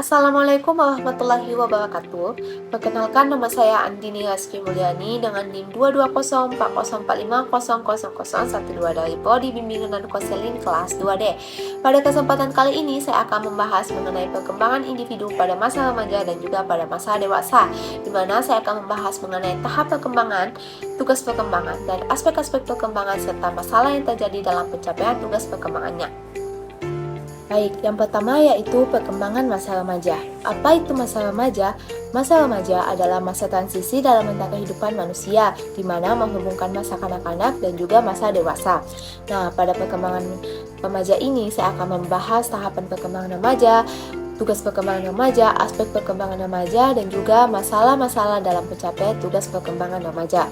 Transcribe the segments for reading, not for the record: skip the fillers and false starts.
Assalamualaikum warahmatullahi wabarakatuh. Perkenalkan, nama saya Andini Rizky Mulyani dengan NIM 2204045000012 dari Prodi Bimbingan dan Konseling kelas 2D. Pada kesempatan kali ini saya akan membahas mengenai perkembangan individu pada masa remaja dan juga pada masa dewasa, di mana saya akan membahas mengenai tahap perkembangan, tugas perkembangan, dan aspek-aspek perkembangan serta masalah yang terjadi dalam pencapaian tugas perkembangannya. Baik, yang pertama yaitu perkembangan masa remaja. Apa itu masa remaja? Masa remaja adalah masa transisi dalam rentang kehidupan manusia, di mana menghubungkan masa kanak-kanak dan juga masa dewasa. Nah, pada perkembangan remaja ini saya akan membahas tahapan perkembangan remaja, tugas perkembangan remaja, aspek perkembangan remaja, dan juga masalah-masalah dalam pencapaian tugas perkembangan remaja.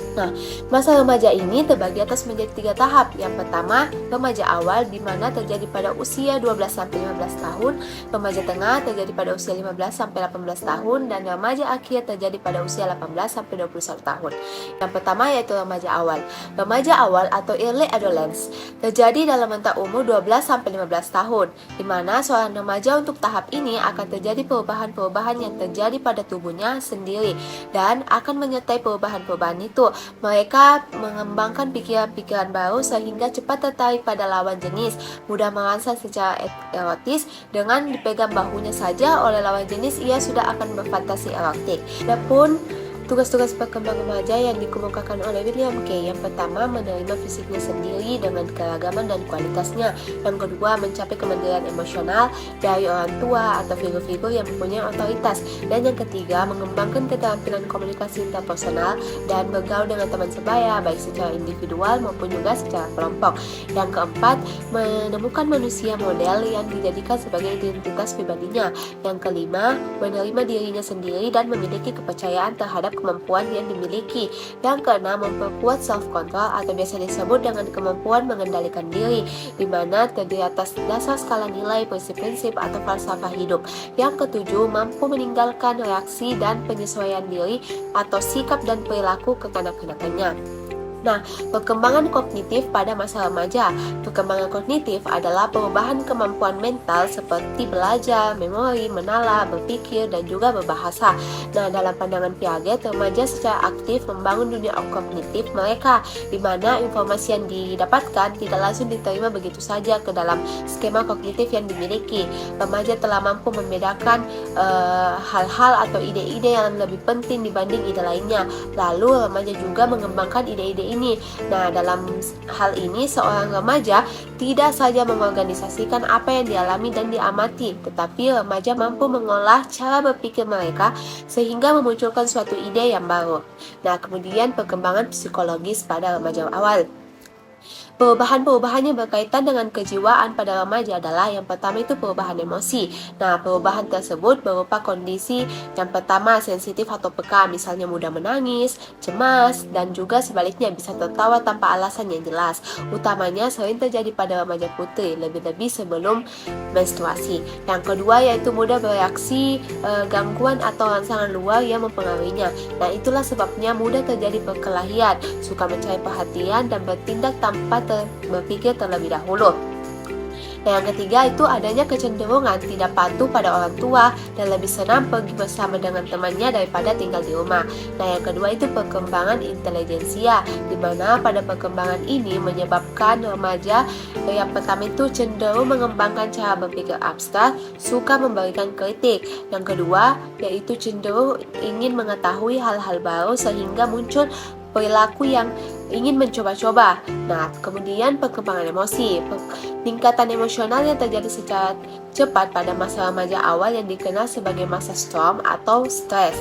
Nah, masa remaja ini terbagi atas menjadi 3 tahap. Yang pertama, remaja awal di mana terjadi pada usia 12-15 tahun, remaja tengah terjadi pada usia 15-18 tahun, dan remaja akhir terjadi pada usia 18-21 tahun. Yang pertama yaitu remaja awal. Remaja awal atau early adolescence terjadi dalam rentang umur 12-15 tahun, di mana seorang remaja untuk tahap ini akan terjadi perubahan-perubahan yang terjadi pada tubuhnya sendiri dan akan menyertai perubahan-perubahan itu. Mereka mengembangkan pikiran-pikiran baru sehingga cepat tertarik pada lawan jenis, mudah merangsang secara erotis. Dengan dipegang bahunya saja oleh lawan jenis, ia sudah akan berfantasi erotik. Adapun tugas-tugas perkembangan remaja yang dikemukakan oleh William K. Yang pertama, menerima fisiknya sendiri dengan keragaman dan kualitasnya. Yang kedua, mencapai kemandirian emosional dari orang tua atau figur-figur yang mempunyai otoritas. Dan yang ketiga, mengembangkan keterampilan komunikasi interpersonal dan bergaul dengan teman sebaya, baik secara individual maupun juga secara kelompok. Yang keempat, menemukan manusia model yang dijadikan sebagai identitas pribadinya. Yang kelima, menerima dirinya sendiri dan memiliki kepercayaan terhadap kemampuan yang dimiliki. Yang keenam, memperkuat self-control atau biasa disebut dengan kemampuan mengendalikan diri, di mana terdiri atas dasar skala nilai, prinsip-prinsip atau falsafah hidup. Yang ketujuh, mampu meninggalkan reaksi dan penyesuaian diri atau sikap dan perilaku kekanak-kanakannya. Nah, perkembangan kognitif pada masa remaja. Perkembangan kognitif adalah perubahan kemampuan mental seperti belajar, memori, menalar, berpikir, dan juga berbahasa. Nah, dalam pandangan Piaget, remaja secara aktif membangun dunia kognitif mereka, di mana informasi yang didapatkan tidak langsung diterima begitu saja ke dalam skema kognitif yang dimiliki. Remaja telah mampu membedakan hal-hal atau ide-ide yang lebih penting dibanding ide lainnya. Lalu, remaja juga mengembangkan ide-ide ini. Nah, dalam hal ini seorang remaja tidak saja mengorganisasikan apa yang dialami dan diamati, tetapi remaja mampu mengolah cara berpikir mereka sehingga memunculkan suatu ide yang baru. Nah, kemudian perkembangan psikologis pada remaja awal. Perubahan-perubahan yang berkaitan dengan kejiwaan pada remaja adalah yang pertama itu perubahan emosi. Nah, perubahan tersebut berupa kondisi yang pertama sensitif atau peka, misalnya mudah menangis, cemas, dan juga sebaliknya bisa tertawa tanpa alasan yang jelas. Utamanya sering terjadi pada remaja putri, lebih-lebih sebelum menstruasi. Yang kedua yaitu mudah bereaksi gangguan atau rangsangan luar yang mempengaruhinya. Nah, itulah sebabnya mudah terjadi perkelahian, suka mencari perhatian dan bertindak tanpa berpikir terlebih dahulu. Nah, yang ketiga itu adanya kecenderungan tidak patuh pada orang tua dan lebih senang pergi bersama dengan temannya daripada tinggal di rumah. Nah, yang kedua itu perkembangan intelijensia, di mana pada perkembangan ini menyebabkan remaja yang pertama itu cenderung mengembangkan cara berpikir abstrak, suka memberikan kritik. Yang kedua yaitu cenderung ingin mengetahui hal-hal baru sehingga muncul perilaku yang ingin mencoba-coba. Nah, kemudian perkembangan emosi. Peningkatan emosional yang terjadi secara cepat pada masa remaja awal yang dikenal sebagai masa storm atau stres.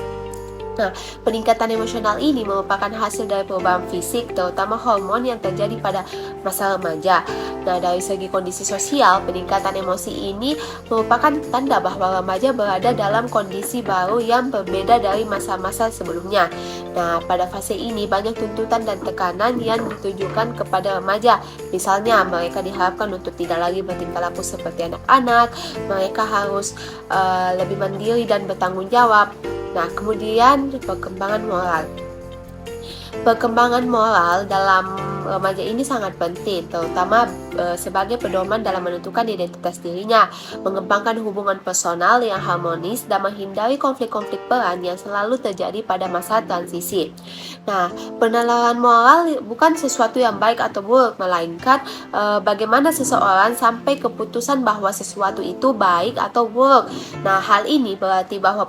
Nah, peningkatan emosional ini merupakan hasil dari perubahan fisik, terutama hormon yang terjadi pada masa remaja. Nah, dari segi kondisi sosial, peningkatan emosi ini merupakan tanda bahwa remaja berada dalam kondisi baru yang berbeda dari masa-masa sebelumnya. Nah, pada fase ini banyak tuntutan dan tekanan yang ditujukan kepada remaja. Misalnya, mereka diharapkan untuk tidak lagi bertingkah laku seperti anak-anak, mereka harus lebih mandiri dan bertanggung jawab. Nah, kemudian perkembangan moral. Perkembangan moral dalam remaja ini sangat penting, terutama sebagai pedoman dalam menentukan identitas dirinya, mengembangkan hubungan personal yang harmonis, dan menghindari konflik-konflik peran yang selalu terjadi pada masa transisi. Nah, penilaian moral bukan sesuatu yang baik atau buruk, melainkan bagaimana seseorang sampai keputusan bahwa sesuatu itu baik atau buruk. Nah, hal ini berarti bahwa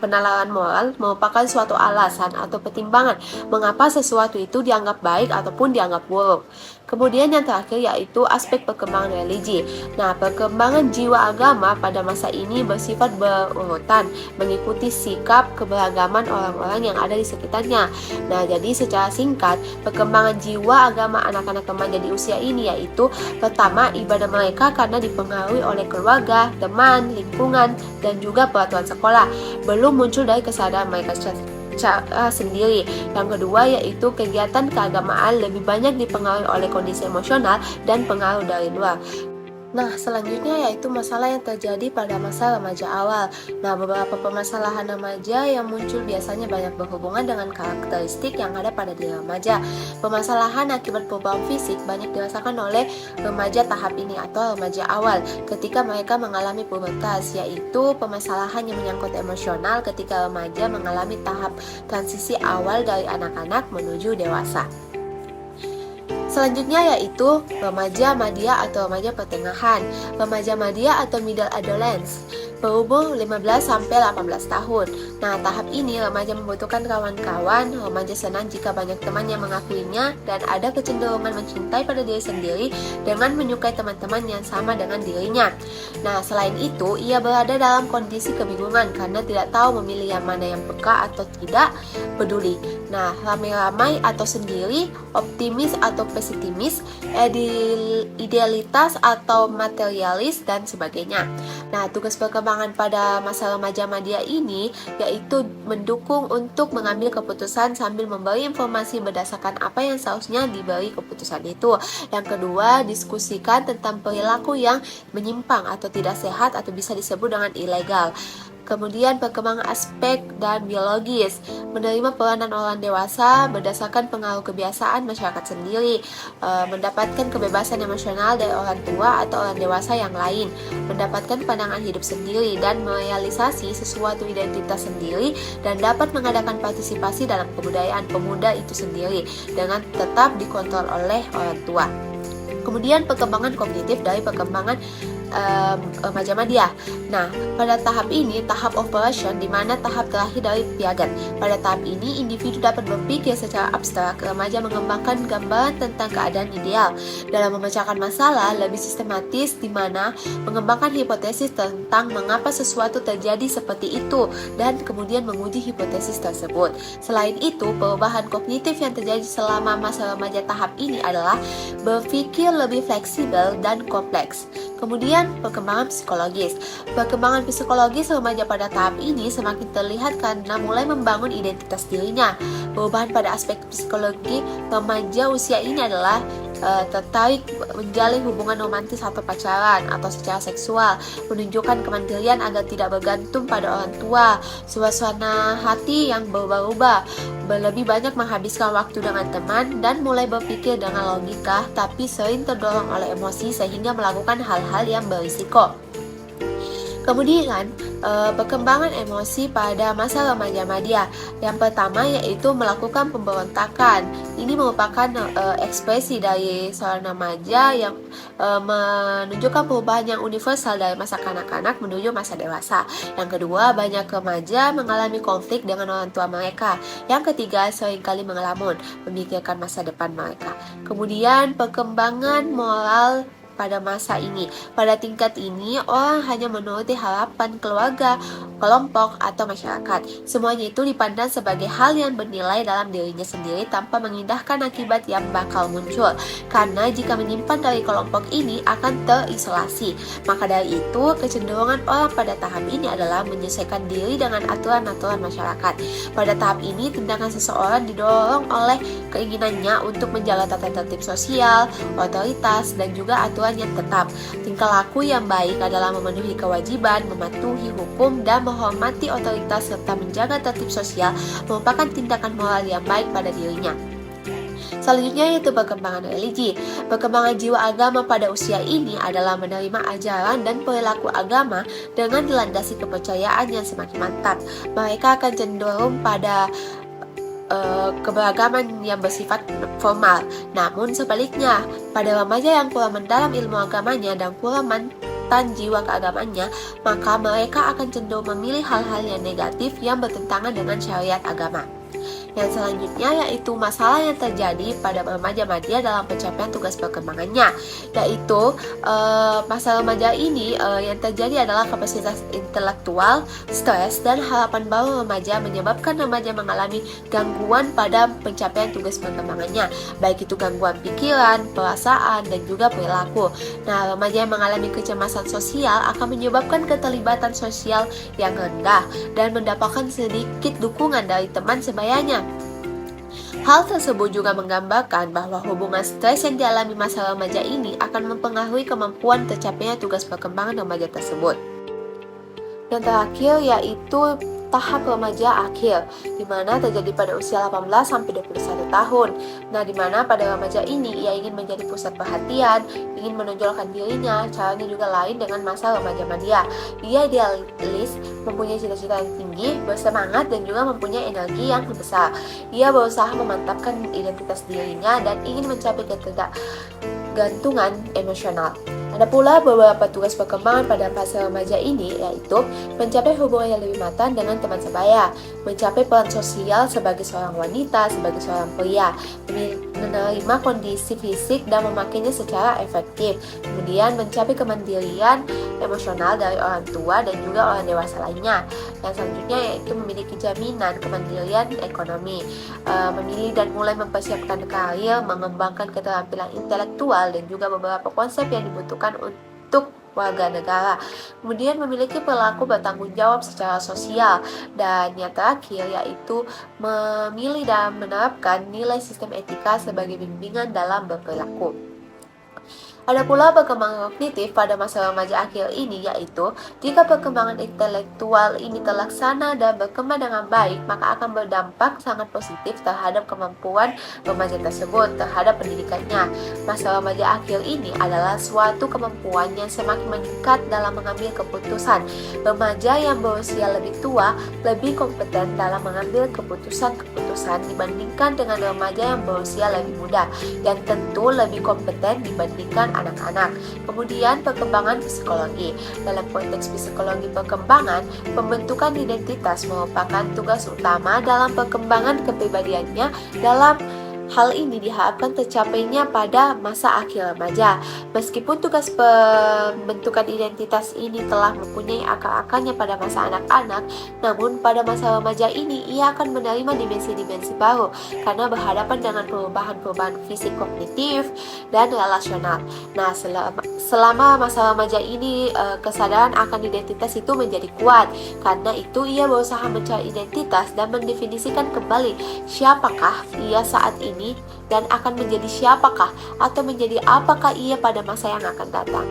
penilaian moral merupakan suatu alasan atau pertimbangan mengapa sesuatu itu dianggap baik ataupun dianggap buruk. Kemudian yang terakhir yaitu aspek perkembangan religi. Nah, perkembangan jiwa agama pada masa ini bersifat berurutan, mengikuti sikap keberagaman orang-orang yang ada di sekitarnya. Nah, jadi secara singkat, perkembangan jiwa agama anak-anak remaja di usia ini yaitu pertama, ibadah mereka karena dipengaruhi oleh keluarga, teman, lingkungan, dan juga peraturan sekolah. Belum muncul dari kesadaran mereka cara sendiri. Yang kedua yaitu kegiatan keagamaan lebih banyak dipengaruhi oleh kondisi emosional dan pengaruh dari luar. Nah, selanjutnya yaitu masalah yang terjadi pada masa remaja awal. Nah, beberapa permasalahan remaja yang muncul biasanya banyak berhubungan dengan karakteristik yang ada pada diri remaja. Permasalahan akibat perubahan fisik banyak dirasakan oleh remaja tahap ini atau remaja awal ketika mereka mengalami pubertas, yaitu permasalahan yang menyangkut emosional ketika remaja mengalami tahap transisi awal dari anak-anak menuju dewasa. Selanjutnya yaitu remaja madya atau remaja pertengahan. Remaja madya atau middle adolescence berumur 15 sampai 18 tahun. Nah, tahap ini remaja membutuhkan kawan-kawan, remaja senang jika banyak teman yang mengakuinya dan ada kecenderungan mencintai pada diri sendiri dengan menyukai teman-teman yang sama dengan dirinya. Nah, selain itu, ia berada dalam kondisi kebingungan karena tidak tahu memilih yang mana yang peka atau tidak peduli. Nah, ramai-ramai atau sendiri, optimis atau pesimis, idealitas atau materialis, dan sebagainya. Nah, tugas perkembangan pada masa remaja madya ini yaitu mendukung untuk mengambil keputusan sambil memberi informasi berdasarkan apa yang seharusnya diberi keputusan itu. Yang kedua, diskusikan tentang perilaku yang menyimpang atau tidak sehat atau bisa disebut dengan ilegal. Kemudian perkembangan aspek dan biologis, menerima peranan orang dewasa berdasarkan pengaruh kebiasaan masyarakat sendiri, mendapatkan kebebasan emosional dari orang tua atau orang dewasa yang lain, mendapatkan pandangan hidup sendiri dan merealisasi sesuatu identitas sendiri, dan dapat mengadakan partisipasi dalam kebudayaan pemuda itu sendiri dengan tetap dikontrol oleh orang tua. Kemudian perkembangan kognitif dari perkembangan remaja madya. Nah, pada tahap ini, tahap operation di mana tahap terakhir dari Piaget. Pada tahap ini, individu dapat berpikir secara abstrak, remaja mengembangkan gambaran tentang keadaan ideal. Dalam memecahkan masalah lebih sistematis di mana mengembangkan hipotesis tentang mengapa sesuatu terjadi seperti itu dan kemudian menguji hipotesis tersebut. Selain itu, perubahan kognitif yang terjadi selama masa remaja tahap ini adalah berpikir lebih fleksibel dan kompleks. Kemudian perkembangan psikologis. Perkembangan psikologis remaja pada tahap ini semakin terlihat karena mulai membangun identitas dirinya. Perubahan pada aspek psikologi remaja usia ini adalah tertarik menjalin hubungan romantis atau pacaran atau secara seksual, menunjukkan kemandirian agar tidak bergantung pada orang tua, suasana hati yang berubah-ubah, lebih banyak menghabiskan waktu dengan teman, dan mulai berpikir dengan logika tapi sering terdorong oleh emosi sehingga melakukan hal-hal yang berisiko. Kemudian, perkembangan emosi pada masa remaja madya. Yang pertama yaitu melakukan pemberontakan. Ini merupakan ekspresi dari seorang remaja yang menunjukkan perubahan yang universal dari masa kanak-kanak menuju masa dewasa. Yang kedua, banyak remaja mengalami konflik dengan orang tua mereka. Yang ketiga, seringkali mengelamun, memikirkan masa depan mereka. Kemudian, perkembangan moral pada masa ini. Pada tingkat ini, orang hanya menuruti harapan keluarga, kelompok, atau masyarakat. Semuanya itu dipandang sebagai hal yang bernilai dalam dirinya sendiri tanpa mengindahkan akibat yang bakal muncul. Karena jika menyimpan dari kelompok ini akan terisolasi. Maka dari itu, kecenderungan orang pada tahap ini adalah menyesuaikan diri dengan aturan-aturan masyarakat. Pada tahap ini, tindakan seseorang didorong oleh keinginannya untuk menjaga tata tertib sosial, otoritas, dan juga aturan yang tetap. Tingkah laku yang baik adalah memenuhi kewajiban, mematuhi hukum, dan menghormati otoritas serta menjaga tertib sosial merupakan tindakan moral yang baik pada dirinya. Selanjutnya yaitu perkembangan religi. Perkembangan jiwa agama pada usia ini adalah menerima ajaran dan perilaku agama dengan dilandasi kepercayaan yang semakin mantap. Mereka akan cenderung pada keberagaman yang bersifat formal. Namun sebaliknya, pada remaja yang kurang mendalam ilmu agamanya dan kurang mantan jiwa keagamannya, maka mereka akan cenderung memilih hal-hal yang negatif yang bertentangan dengan syariat agama. Yang selanjutnya yaitu masalah yang terjadi pada remaja-remaja dalam pencapaian tugas perkembangannya, yaitu masa remaja ini yang terjadi adalah kapasitas intelektual, stres, dan harapan baru remaja menyebabkan remaja mengalami gangguan pada pencapaian tugas perkembangannya, baik itu gangguan pikiran, perasaan, dan juga perilaku. Nah, remaja yang mengalami kecemasan sosial akan menyebabkan keterlibatan sosial yang rendah dan mendapatkan sedikit dukungan dari teman sebayanya. Hal tersebut juga menggambarkan bahwa hubungan stres yang dialami masa remaja ini akan mempengaruhi kemampuan tercapainya tugas perkembangan remaja tersebut. Yang terakhir yaitu tahap remaja akhir, di mana terjadi pada usia 18 sampai 21 tahun. Nah, di mana pada remaja ini ia ingin menjadi pusat perhatian, ingin menonjolkan dirinya, caranya juga lain dengan masa remaja media. Ia idealis, mempunyai cita-cita yang tinggi, bersemangat, dan juga mempunyai energi yang besar. Ia berusaha memantapkan identitas dirinya dan ingin mencapai ketergantungan emosional. Ada pula beberapa tugas perkembangan pada fase remaja ini, yaitu mencapai hubungan yang lebih matang dengan teman sebaya, mencapai peran sosial sebagai seorang wanita, sebagai seorang pria, menerima kondisi fisik dan memakainya secara efektif, kemudian mencapai kemandirian emosional dari orang tua dan juga orang dewasa lainnya. Yang selanjutnya yaitu memiliki jaminan kemandirian ekonomi, memilih dan mulai mempersiapkan karir, mengembangkan keterampilan intelektual, dan juga beberapa konsep yang dibutuhkan untuk warga negara. Kemudian memiliki perilaku bertanggung jawab secara sosial, dan yang terakhir yaitu memilih dan menerapkan nilai sistem etika sebagai bimbingan dalam berperilaku. Ada pula perkembangan kognitif pada masa remaja akhir ini, yaitu jika perkembangan intelektual ini terlaksana dan berkembang dengan baik, maka akan berdampak sangat positif terhadap kemampuan remaja tersebut terhadap pendidikannya. Masa remaja akhir ini adalah suatu kemampuan yang semakin meningkat dalam mengambil keputusan. Remaja yang berusia lebih tua lebih kompeten dalam mengambil keputusan-keputusan dibandingkan dengan remaja yang berusia lebih muda, dan tentu lebih kompeten dibandingkan anak-anak. Kemudian perkembangan psikologi. Dalam konteks psikologi perkembangan, pembentukan identitas merupakan tugas utama dalam perkembangan kepribadiannya. Dalam hal ini diharapkan tercapainya pada masa akhir remaja. Meskipun tugas pembentukan identitas ini telah mempunyai akar-akarnya pada masa anak-anak, namun pada masa remaja ini ia akan menerima dimensi-dimensi baru karena berhadapan dengan perubahan-perubahan fisik, kognitif, dan relasional. Nah, selama masa remaja ini kesadaran akan identitas itu menjadi kuat. Karena itu ia berusaha mencari identitas dan mendefinisikan kembali siapakah ia saat ini dan akan menjadi siapakah atau menjadi apakah ia pada masa yang akan datang.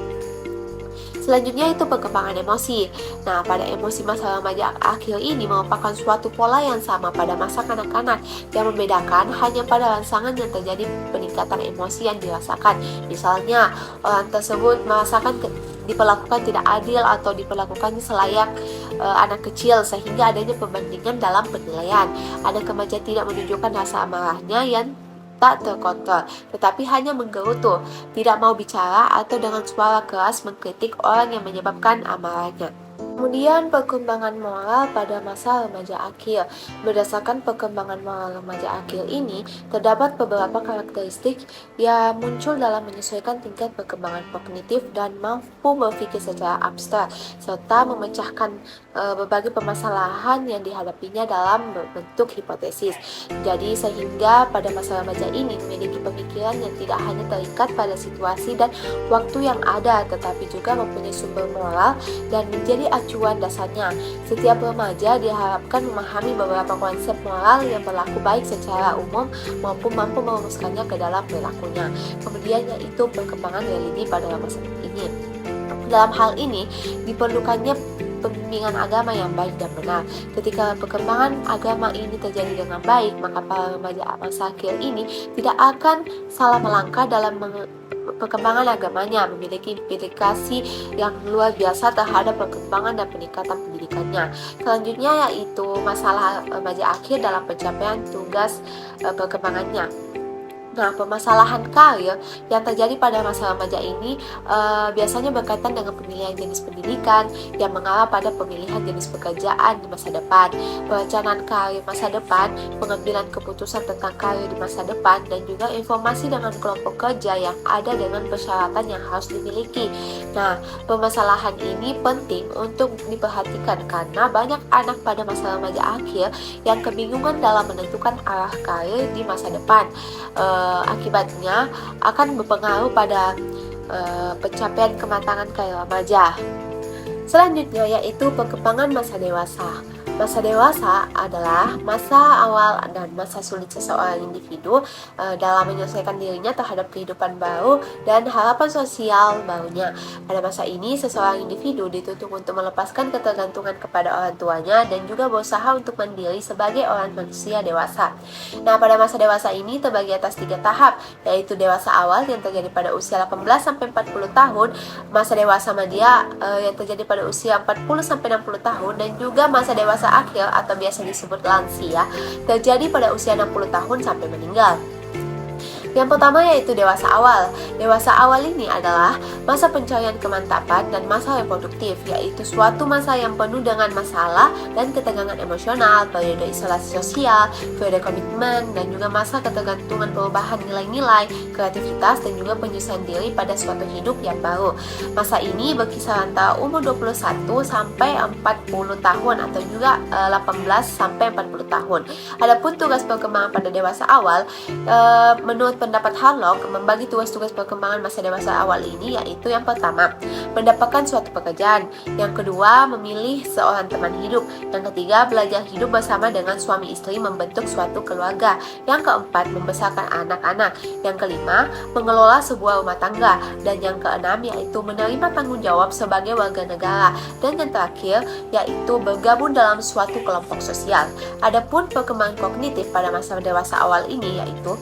Selanjutnya itu perkembangan emosi. Nah, pada emosi masa remaja akhir ini merupakan suatu pola yang sama pada masa kanak-kanak. Yang membedakan hanya pada rangsangan yang terjadi peningkatan emosi yang dirasakan. Misalnya, orang tersebut merasakan diperlakukan tidak adil atau diperlakukan selayak anak kecil sehingga adanya perbandingan dalam penilaian. Ada remaja tidak menunjukkan rasa amarahnya yang tak terkontrol, tetapi hanya menggerutu, tidak mau bicara atau dengan suara keras mengkritik orang yang menyebabkan amarahnya. Kemudian perkembangan moral pada masa remaja akhir. Berdasarkan perkembangan moral remaja akhir ini, terdapat beberapa karakteristik yang muncul dalam menyesuaikan tingkat perkembangan kognitif dan mampu berpikir secara abstrak, serta memecahkan berbagai permasalahan yang dihadapinya dalam bentuk hipotesis. Jadi sehingga pada masa remaja ini memiliki pemikiran yang tidak hanya terikat pada situasi dan waktu yang ada, tetapi juga mempunyai sumber moral dan menjadi acuan dasarnya. Setiap remaja diharapkan memahami beberapa konsep moral yang berlaku baik secara umum maupun mampu merumuskannya ke dalam perilakunya. Kemudian yaitu perkembangan religi pada masa ini. Dalam hal ini diperlukannya pembimbingan agama yang baik dan benar. Ketika perkembangan agama ini terjadi dengan baik, maka para remaja masa akhir ini tidak akan salah melangkah dalam perkembangan agamanya, memiliki implikasi yang luar biasa terhadap perkembangan dan peningkatan pendidikannya. Selanjutnya yaitu masalah remaja akhir dalam pencapaian tugas perkembangannya. Nah, permasalahan karir yang terjadi pada masa remaja ini biasanya berkaitan dengan pemilihan jenis pendidikan yang mengarah pada pemilihan jenis pekerjaan di masa depan, perencanaan karir masa depan, pengambilan keputusan tentang karir di masa depan, dan juga informasi dengan kelompok kerja yang ada dengan persyaratan yang harus dimiliki. Nah, permasalahan ini penting untuk diperhatikan karena banyak anak pada masa remaja akhir yang kebingungan dalam menentukan arah karir di masa depan. Akibatnya akan berpengaruh pada pencapaian kematangan karir remaja. Selanjutnya yaitu perkembangan masa dewasa. Masa dewasa adalah masa awal dan masa sulit seseorang individu dalam menyelesaikan dirinya terhadap kehidupan baru dan harapan sosial barunya. Pada masa ini, seseorang individu dituntut untuk melepaskan ketergantungan kepada orang tuanya dan juga berusaha untuk mandiri sebagai orang manusia dewasa. Nah, pada masa dewasa ini terbagi atas 3 tahap, yaitu dewasa awal yang terjadi pada usia 18-40 tahun, masa dewasa media yang terjadi pada usia 40-60 tahun, dan juga masa dewasa akhir atau biasa disebut lansia terjadi pada usia 60 tahun sampai meninggal. Yang pertama yaitu dewasa awal. Dewasa awal ini adalah masa pencarian kemantapan dan masa reproduktif, yaitu suatu masa yang penuh dengan masalah dan ketegangan emosional, periode isolasi sosial, periode komitmen, dan juga masa ketergantungan perubahan nilai-nilai, kreativitas, dan juga penyusuan diri pada suatu hidup yang baru. Masa ini berkisar antara umur 21 sampai 40 tahun atau juga 18 sampai 40 tahun. Adapun tugas perkembangan pada dewasa awal, menurut pendapat Harlock, membagi tugas-tugas perkembangan masa dewasa awal ini yaitu yang pertama, mendapatkan suatu pekerjaan, yang kedua, memilih seorang teman hidup, yang ketiga, belajar hidup bersama dengan suami istri membentuk suatu keluarga, yang keempat, membesarkan anak-anak, yang kelima, mengelola sebuah rumah tangga, dan yang keenam yaitu menerima tanggung jawab sebagai warga negara, dan yang terakhir yaitu bergabung dalam suatu kelompok sosial. Adapun perkembangan kognitif pada masa dewasa awal ini yaitu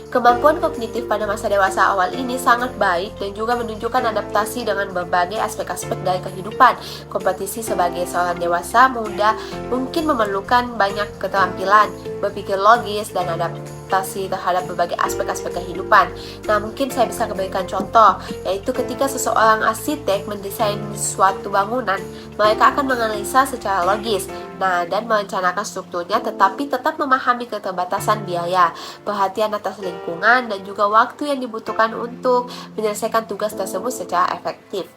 kemampuan kognitif pada masa dewasa awal ini sangat baik dan juga menunjukkan adaptasi dengan berbagai aspek-aspek dari kehidupan. Kompetisi sebagai seorang dewasa muda mungkin memerlukan banyak keterampilan, berpikir logis, dan adaptasi terhadap berbagai aspek-aspek kehidupan. Nah, mungkin saya bisa memberikan contoh, yaitu ketika seseorang arsitek mendesain suatu bangunan, mereka akan menganalisa secara logis, dan merencanakan strukturnya, tetapi tetap memahami keterbatasan biaya, perhatian atas lingkungan, dan juga waktu yang dibutuhkan untuk menyelesaikan tugas tersebut secara efektif.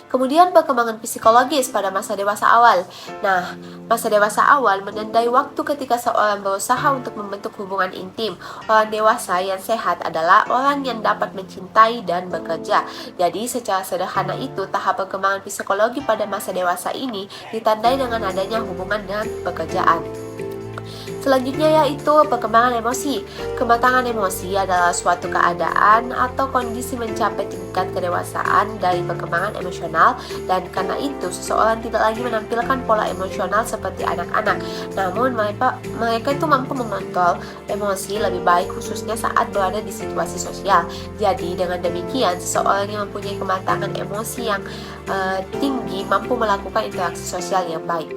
Kemudian perkembangan psikologis pada masa dewasa awal. Nah, masa dewasa awal menandai waktu ketika seorang berusaha untuk membentuk hubungan intim. Orang dewasa yang sehat adalah orang yang dapat mencintai dan bekerja. Jadi secara sederhana itu, tahap perkembangan psikologi pada masa dewasa ini ditandai dengan adanya hubungan dengan pekerjaan. Selanjutnya yaitu perkembangan emosi. Kematangan emosi adalah suatu keadaan atau kondisi mencapai tingkat kedewasaan dari perkembangan emosional, dan karena itu seseorang tidak lagi menampilkan pola emosional seperti anak-anak. Namun mereka itu mampu mengontrol emosi lebih baik, khususnya saat berada di situasi sosial. Jadi dengan demikian, seseorang yang mempunyai kematangan emosi yang tinggi mampu melakukan interaksi sosial yang baik.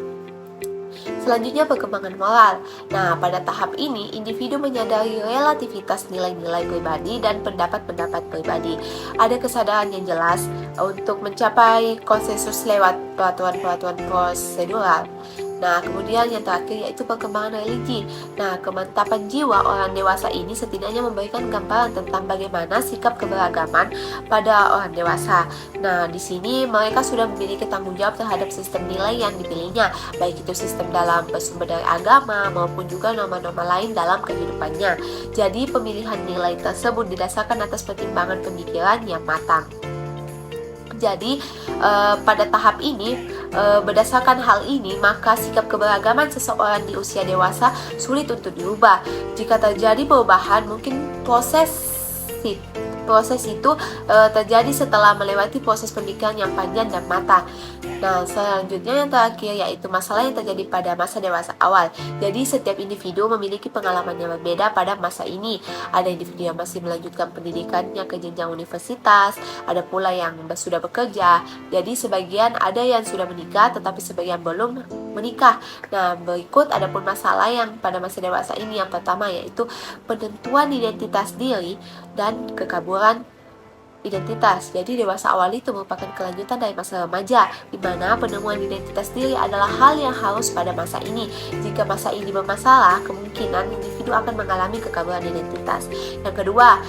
Selanjutnya perkembangan moral. Nah, pada tahap ini individu menyadari relativitas nilai-nilai pribadi dan pendapat-pendapat pribadi. Ada kesadaran yang jelas untuk mencapai konsensus lewat peraturan-peraturan prosedural. Nah, kemudian yang terakhir yaitu perkembangan religi. Nah, kemantapan jiwa orang dewasa ini setidaknya memberikan gambaran tentang bagaimana sikap keberagaman pada orang dewasa. Nah, di sini mereka sudah memiliki tanggung jawab terhadap sistem nilai yang dipilihnya, baik itu sistem dalam bersumber dari agama maupun juga norma-norma lain dalam kehidupannya. Jadi, pemilihan nilai tersebut didasarkan atas pertimbangan pemikiran yang matang. Jadi pada tahap ini, berdasarkan hal ini, maka sikap keberagaman seseorang di usia dewasa sulit untuk diubah. Jika terjadi perubahan, mungkin proses Proses itu terjadi setelah melewati proses pemikiran yang panjang dan matang. Nah, selanjutnya yang terakhir yaitu masalah yang terjadi pada masa dewasa awal. Jadi setiap individu memiliki pengalaman yang berbeda pada masa ini. Ada individu yang masih melanjutkan pendidikannya ke jenjang universitas, ada pula yang sudah bekerja. Jadi sebagian ada yang sudah menikah tetapi sebagian belum menikah. Nah, berikut ada pun masalah yang pada masa dewasa ini. Yang pertama yaitu penentuan identitas diri dan kekaburan identitas. Jadi dewasa awal itu merupakan kelanjutan dari masa remaja, di mana penemuan identitas diri adalah hal yang harus pada masa ini. Jika masa ini bermasalah, kemungkinan individu akan mengalami kekaburan identitas. Yang kedua,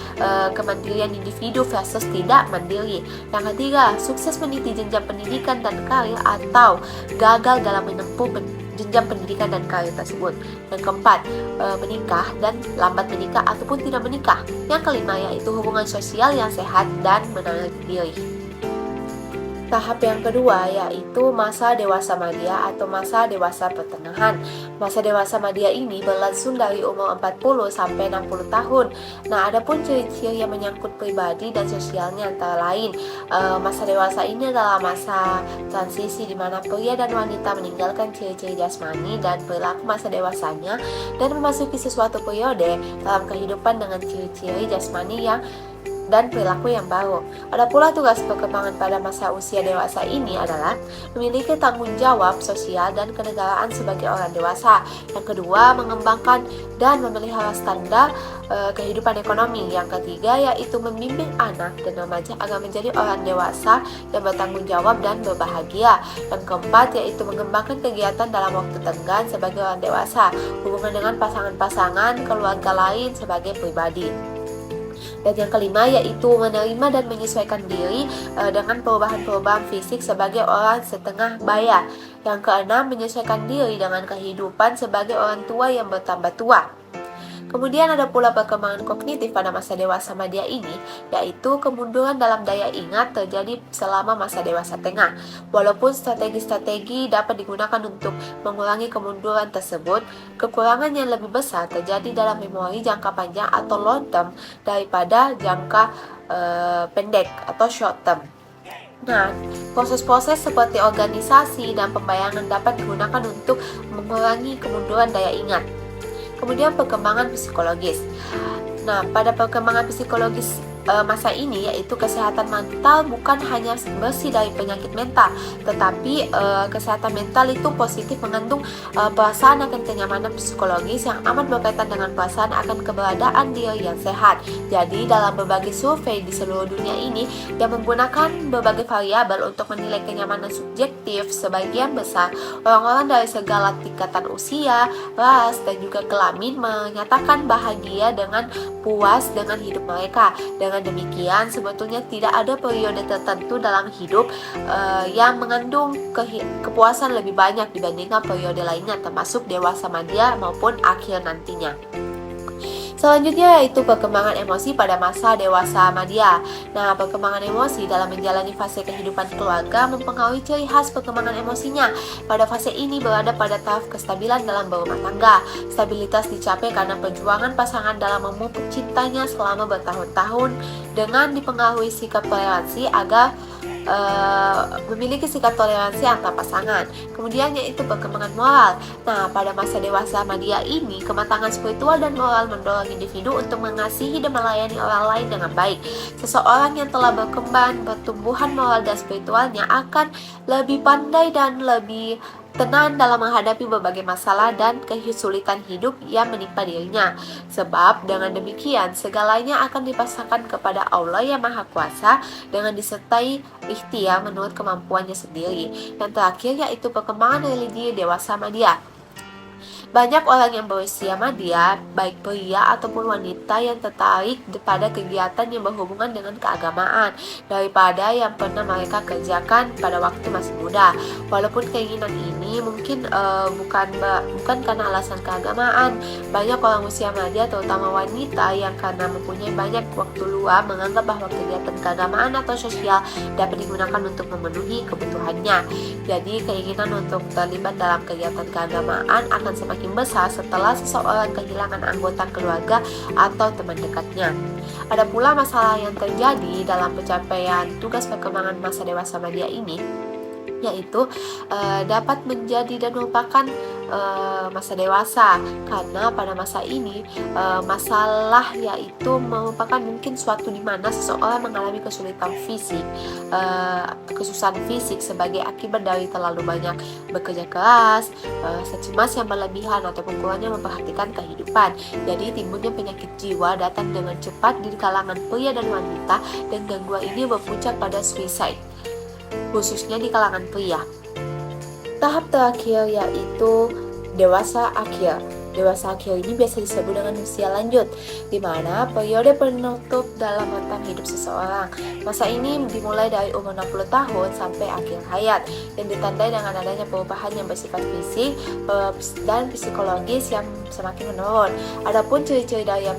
kemandirian individu versus tidak mandiri. Yang ketiga, sukses meniti jenjang pendidikan dan karir atau gagal dalam menempuh jenjang pendidikan dan karir tersebut. Yang keempat, menikah dan lambat menikah ataupun tidak menikah. Yang kelima yaitu hubungan sosial yang sehat dan mengenali diri. Tahap yang kedua yaitu masa dewasa madya atau masa dewasa pertengahan. Masa dewasa madya ini berlangsung dari umur 40 sampai 60 tahun. Nah, ada pun ciri-ciri yang menyangkut pribadi dan sosialnya antara lain. Masa dewasa ini adalah masa transisi di mana pria dan wanita meninggalkan ciri-ciri jasmani dan perilaku masa dewasanya dan memasuki sesuatu periode dalam kehidupan dengan ciri-ciri jasmani dan perilaku yang baru. Ada pula tugas perkembangan pada masa usia dewasa ini adalah memiliki tanggung jawab sosial dan kenegaraan sebagai orang dewasa. Yang kedua, mengembangkan dan memelihara standar kehidupan ekonomi. Yang ketiga, yaitu membimbing anak dan remaja agar menjadi orang dewasa yang bertanggung jawab dan berbahagia. Yang keempat, yaitu mengembangkan kegiatan dalam waktu tenggang sebagai orang dewasa, hubungan dengan pasangan-pasangan, keluarga lain sebagai pribadi. Dan yang kelima yaitu menerima dan menyesuaikan diri dengan perubahan-perubahan fisik sebagai orang setengah baya. Yang keenam, menyesuaikan diri dengan kehidupan sebagai orang tua yang bertambah tua. Kemudian ada pula perkembangan kognitif pada masa dewasa madya ini, yaitu kemunduran dalam daya ingat terjadi selama masa dewasa tengah. Walaupun strategi-strategi dapat digunakan untuk mengurangi kemunduran tersebut, kekurangan yang lebih besar terjadi dalam memori jangka panjang atau long term daripada jangka pendek atau short term. Nah, proses-proses seperti organisasi dan pembayangan dapat digunakan untuk mengurangi kemunduran daya ingat. Kemudian perkembangan psikologis. Nah, pada perkembangan psikologis masa ini yaitu kesehatan mental bukan hanya bersih dari penyakit mental, tetapi kesehatan mental itu positif mengandung perasaan akan kenyamanan psikologis yang amat berkaitan dengan perasaan akan keberadaan diri yang sehat. Jadi dalam berbagai survei di seluruh dunia ini yang menggunakan berbagai variabel untuk menilai kenyamanan subjektif, sebagian besar orang-orang dari segala tingkatan usia, ras, dan juga kelamin menyatakan bahagia dengan puas dengan hidup mereka. Dengan demikian, sebetulnya tidak ada periode tertentu dalam hidup yang mengandung kepuasan lebih banyak dibandingkan periode lainnya, termasuk dewasa madya maupun akhir nantinya. Selanjutnya yaitu perkembangan emosi pada masa dewasa madya. Nah, perkembangan emosi dalam menjalani fase kehidupan keluarga mempengaruhi ciri khas perkembangan emosinya. Pada fase ini berada pada tahap kestabilan dalam berumah tangga. Stabilitas dicapai karena perjuangan pasangan dalam memupuk cintanya selama bertahun-tahun dengan dipengaruhi sikap toleransi agar memiliki sikap toleransi antar pasangan. Kemudian yaitu perkembangan moral. Nah, pada masa dewasa madya ini, kematangan spiritual dan moral mendorong individu untuk mengasihi dan melayani orang lain dengan baik. Seseorang yang telah berkembang pertumbuhan moral dan spiritualnya akan lebih pandai dan lebih tenang dalam menghadapi berbagai masalah dan kesulitan hidup yang menimpa dirinya. Sebab dengan demikian segalanya akan dipasrahkan kepada Allah yang Maha Kuasa dengan disertai ikhtiar menurut kemampuannya sendiri. Yang terakhir yaitu perkembangan religi dewasa madya. Banyak orang yang berusia madya, baik pria ataupun wanita, yang tertarik pada kegiatan yang berhubungan dengan keagamaan daripada yang pernah mereka kerjakan pada waktu masih muda. Walaupun keinginan ini ini mungkin bukan karena alasan keagamaan. Banyak orang usia remaja, terutama wanita, yang karena mempunyai banyak waktu luang menganggap bahwa kegiatan keagamaan atau sosial dapat digunakan untuk memenuhi kebutuhannya. Jadi keinginan untuk terlibat dalam kegiatan keagamaan akan semakin besar setelah seseorang kehilangan anggota keluarga atau teman dekatnya. Ada pula masalah yang terjadi dalam pencapaian tugas perkembangan masa dewasa remaja ini, yaitu dapat menjadi dan merupakan masa dewasa, karena pada masa ini masalah yaitu merupakan mungkin suatu di mana seseorang mengalami kesulitan fisik, kesusahan fisik sebagai akibat dari terlalu banyak bekerja keras, cemas yang berlebihan ataupun kurangnya memperhatikan kehidupan. Jadi timbulnya penyakit jiwa datang dengan cepat di kalangan pria dan wanita, dan gangguan ini berpuncak pada suicide, khususnya di kalangan pria. Tahap terakhir yaitu dewasa akhir. Dewasa akhir ini biasa disebut dengan usia lanjut, di mana periode penutup dalam rentang hidup seseorang. Masa ini dimulai dari umur 60 tahun sampai akhir hayat, yang ditandai dengan adanya perubahan yang bersifat fisik dan psikologis yang semakin menurun. Adapun ciri-ciri dari yang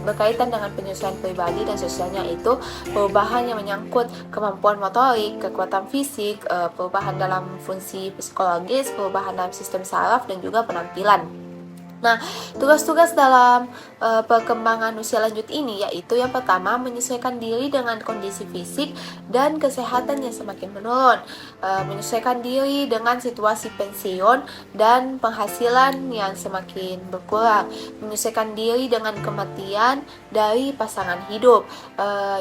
berkaitan dengan penyesuaian pribadi dan sosialnya itu perubahan yang menyangkut kemampuan motorik, kekuatan fisik, perubahan dalam fungsi psikologis, perubahan dalam sistem saraf, dan juga penampilan. Nah, tugas-tugas dalam perkembangan usia lanjut ini yaitu yang pertama, menyesuaikan diri dengan kondisi fisik dan kesehatan yang semakin menurun, menyesuaikan diri dengan situasi pensiun dan penghasilan yang semakin berkurang, menyesuaikan diri dengan kematian dari pasangan hidup.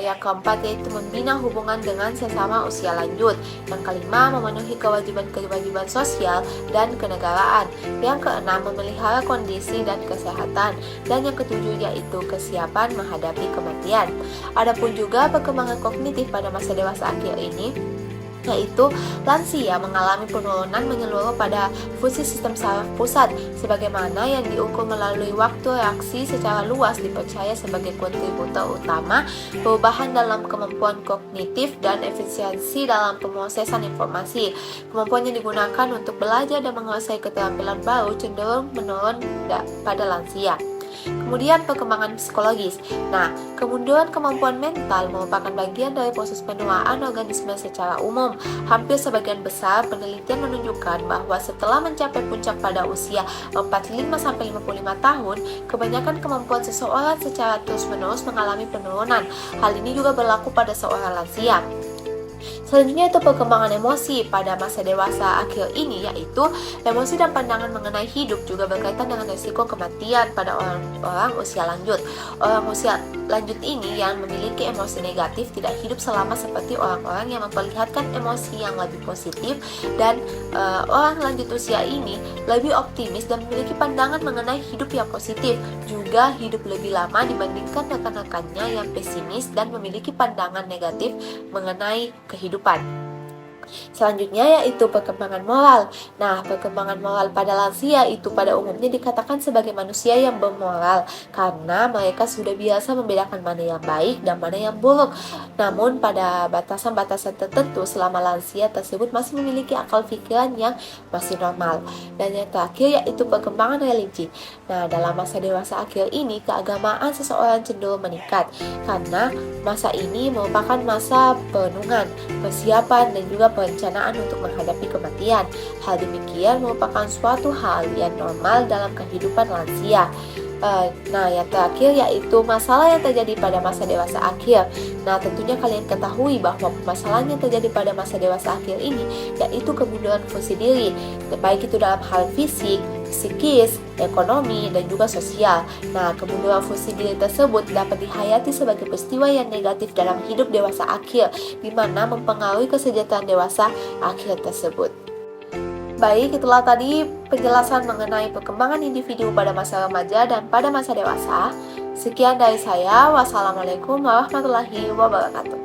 Yang keempat yaitu membina hubungan dengan sesama usia lanjut. Yang kelima, memenuhi kewajiban-kewajiban sosial dan kenegaraan. Yang keenam, memelihara kondisi dan kesehatan. Dan yang ketujuh yaitu kesiapan menghadapi kematian. Adapun juga perkembangan kognitif pada masa dewasa akhir ini, yaitu lansia mengalami penurunan menyeluruh pada fungsi sistem saraf pusat, sebagaimana yang diukur melalui waktu reaksi secara luas dipercaya sebagai kontributor utama perubahan dalam kemampuan kognitif dan efisiensi dalam pemrosesan informasi. Kemampuan yang digunakan untuk belajar dan menguasai keterampilan baru cenderung menurun pada lansia. Kemudian perkembangan psikologis. Nah, kemunduran kemampuan mental merupakan bagian dari proses penuaan organisme secara umum. Hampir sebagian besar penelitian menunjukkan bahwa setelah mencapai puncak pada usia 45-55 tahun, kebanyakan kemampuan seseorang secara terus-menerus mengalami penurunan. Hal ini juga berlaku pada seorang lansia. Selanjutnya itu perkembangan emosi pada masa dewasa akhir ini, yaitu emosi dan pandangan mengenai hidup juga berkaitan dengan risiko kematian pada orang usia lanjut. Orang usia lanjut ini yang memiliki emosi negatif tidak hidup selama seperti orang-orang yang memperlihatkan emosi yang lebih positif, dan orang lanjut usia ini lebih optimis dan memiliki pandangan mengenai hidup yang positif, juga hidup lebih lama dibandingkan rekan-rekannya yang pesimis dan memiliki pandangan negatif mengenai kehidupan. Selanjutnya yaitu perkembangan moral. Nah, perkembangan moral pada lansia itu pada umumnya dikatakan sebagai manusia yang bermoral, karena mereka sudah biasa membedakan mana yang baik dan mana yang buruk. Namun pada batasan-batasan tertentu selama lansia tersebut masih memiliki akal pikiran yang masih normal. Dan yang terakhir yaitu perkembangan religi. Nah, dalam masa dewasa akhir ini keagamaan seseorang cenderung meningkat, karena masa ini merupakan masa perenungan, persiapan, dan juga perencanaan untuk menghadapi kematian. Hal demikian merupakan suatu hal yang normal dalam kehidupan lansia. Nah, yang terakhir yaitu masalah yang terjadi pada masa dewasa akhir. Nah, tentunya kalian ketahui bahwa permasalahan yang terjadi pada masa dewasa akhir ini yaitu kemunduran fungsi diri, baik itu dalam hal fisik, psikis, ekonomi, dan juga sosial. Nah, kemunduran fungsi diri tersebut dapat dihayati sebagai peristiwa yang negatif dalam hidup dewasa akhir, di mana mempengaruhi kesejahteraan dewasa akhir tersebut. Baik, itulah tadi penjelasan mengenai perkembangan individu pada masa remaja dan pada masa dewasa. Sekian dari saya. Wassalamualaikum warahmatullahi wabarakatuh.